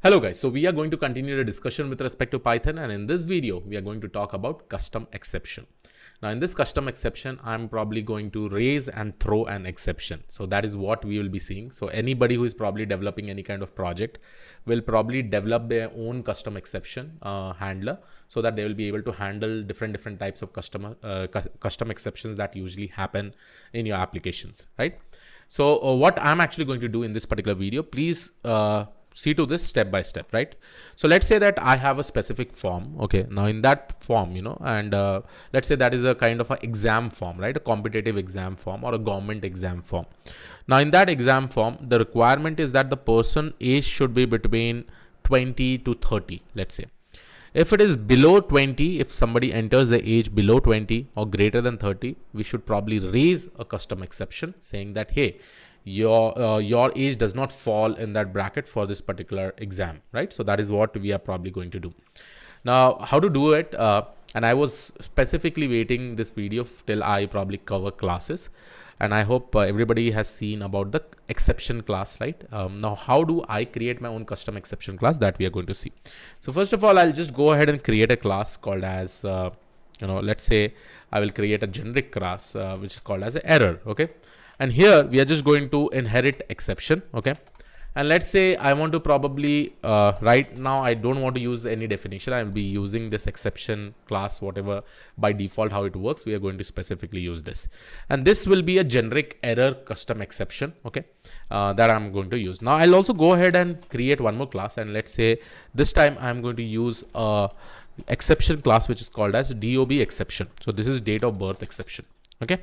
Hello guys, so we are going to continue the discussion with respect to Python, and in this video we are going to talk about custom exception. Now in this custom exception, I'm probably going to raise and throw an exception. So that is what we will be seeing. So anybody who is probably developing any kind of project will probably develop their own custom exception handler, so that they will be able to handle different types of custom exceptions that usually happen in your applications, right? So what I'm actually going to do in this particular video, please see to this step by step, right? So let's say that I have a specific form. Okay, now in that form, and let's say that is a kind of an exam form, right? A competitive exam form or a government exam form. Now in that exam form, the requirement is that the person age should be between 20 to 30, let's say. If it is below 20, if somebody enters the age below 20 or greater than 30, we should probably raise a custom exception saying that, hey, your age does not fall in that bracket for this particular exam, right? So that is what we are probably going to do. Now, how to do it? And I was specifically waiting this video till I probably cover classes. And I hope everybody has seen about the exception class, right? Now, how do I create my own custom exception class? That we are going to see. So first of all, I'll just go ahead and create a class called as, let's say I will create a generic class, which is called as an error, okay? And here we are just going to inherit exception, okay? And let's say I want to probably, right now, I don't want to use any definition. I will be using this exception class, whatever by default, how it works. We are going to specifically use this. And this will be a generic error custom exception, okay, that I'm going to use. Now I'll also go ahead and create one more class. And let's say this time I'm going to use a exception class, which is called as DOB exception. So this is date of birth exception, okay?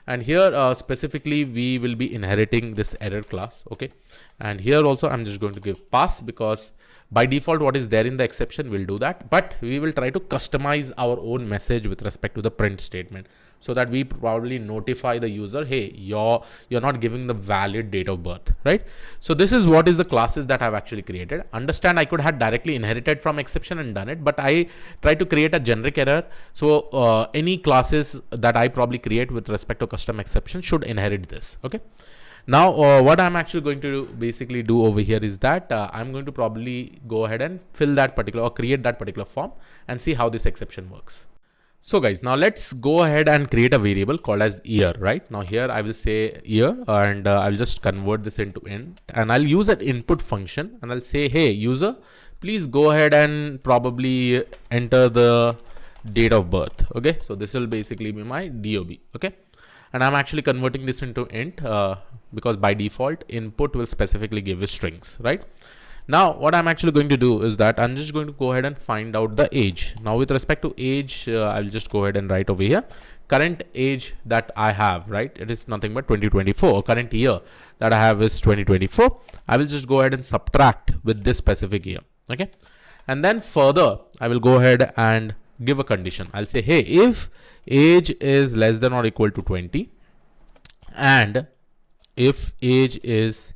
And here specifically we will be inheriting this error class, okay? And here also I'm just going to give pass, because by default what is there in the exception will do that, but we will try to customize our own message with respect to the print statement, so that we probably notify the user, hey, you're not giving the valid date of birth, right? So this is what is the classes that I've actually created. Understand, I could have directly inherited from exception and done it, but I try to create a generic error. So any classes that I probably create with respect to custom exception should inherit this, okay? Now what I'm actually going to basically do over here is that I'm going to probably go ahead and fill that particular or create that particular form and see how this exception works. So guys, now let's go ahead and create a variable called as year, right? Now here I will say year, and I'll just convert this into int, and I'll use an input function, and I'll say, hey user, please go ahead and probably enter the date of birth, okay? So this will basically be my DOB, okay? And I'm actually converting this into int because by default input will specifically give you strings, right? Now what I'm actually going to do is that I'm just going to go ahead and find out the age. Now with respect to age, I'll just go ahead and write over here current age that I have, right? It is nothing but 2024. Current year that I have is 2024. I will just go ahead and subtract with this specific year, okay? And then further I will go ahead and give a condition. I'll say, hey, if age is less than or equal to 20, and if age is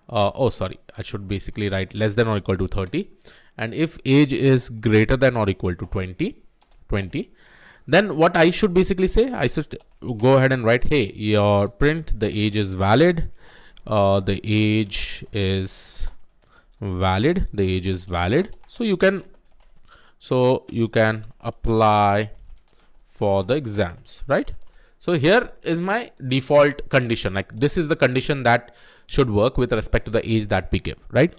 I should basically write less than or equal to 30, and if age is greater than or equal to 20, then what I should basically say, I should go ahead and write, hey, your print, the age is valid, the age is valid, so you can apply for the exams, right? So here is my default condition. Like this is the condition that should work with respect to the age that we give, right?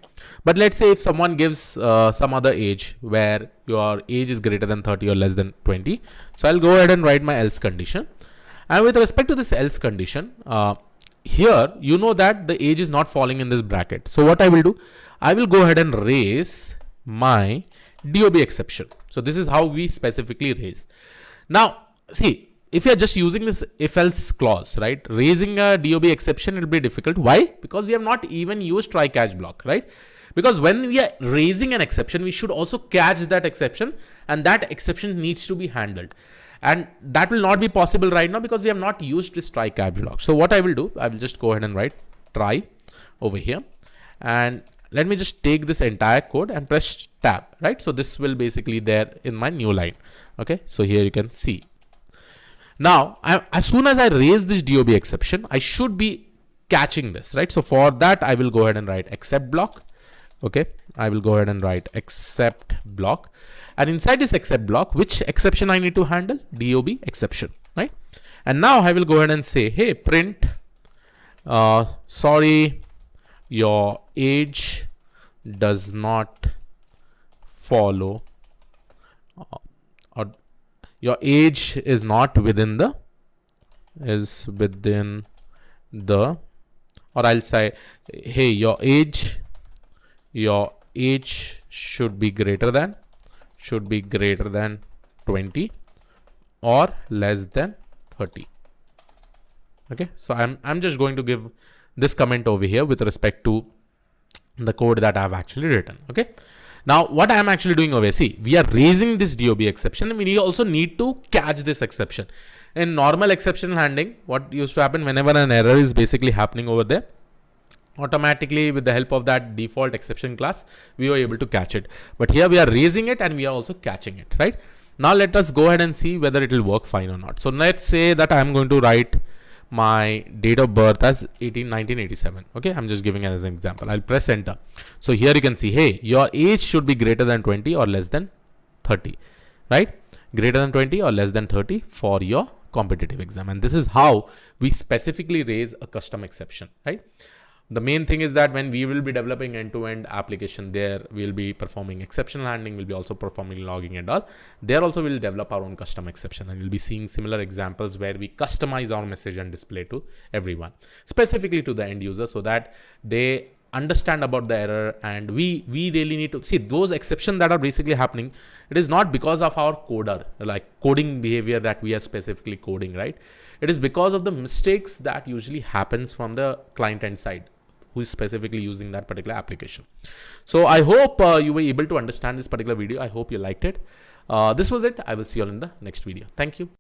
But let's say if someone gives some other age where your age is greater than 30 or less than 20. So I'll go ahead and write my else condition. And with respect to this else condition, here, you know that the age is not falling in this bracket. So what I will do, I will go ahead and raise my DOB exception. So this is how we specifically raise. Now, see, if you're just using this if else clause, right, raising a DOB exception will be difficult. Why? Because we have not even used try catch block, right? Because when we are raising an exception, we should also catch that exception, and that exception needs to be handled. And that will not be possible right now because we have not used this try catch block. So what I will do, I will just go ahead and write try over here. And let me just take this entire code and press tab, right? So this will basically there in my new line. Okay, so here you can see. Now, as soon as I raise this DOB exception, I should be catching this, right? So for that, I will go ahead and write except block, Okay, I will go ahead and write except block, and inside this except block, which exception I need to handle? DOB exception, right? And now I will go ahead and say, hey, print, sorry, your age does not follow, or your age is not within the, or I'll say, hey, your age should be greater than 20 or less than 30. Okay, so I'm just going to give this comment over here with respect to the code that I've actually written. Okay, now what I'm actually doing over here, see, we are raising this DOB exception, and we also need to catch this exception. In normal exception handling, what used to happen whenever an error is basically happening over there, automatically with the help of that default exception class, we were able to catch it. But here we are raising it and we are also catching it, right? Now let us go ahead and see whether it will work fine or not. So let's say that I'm going to write my date of birth as 1987. Okay, I'm just giving it as an example. I'll press enter. So here you can see, hey, your age should be greater than 20 or less than 30, right? Greater than 20 or less than 30 for your competitive exam. And this is how we specifically raise a custom exception, right? The main thing is that when we will be developing end-to-end application, there we'll be performing exception handling, we'll be also performing logging and all. There also we'll develop our own custom exception, and we'll be seeing similar examples where we customize our message and display to everyone, specifically to the end user, so that they understand about the error. And we really need to see those exceptions that are basically happening. It is not because of our coder, like coding behavior that we are specifically coding, right? It is because of the mistakes that usually happens from the client end side, who is specifically using that particular application. So I hope you were able to understand this particular video. I hope you liked it. This was it. I will see you all in the next video. Thank you.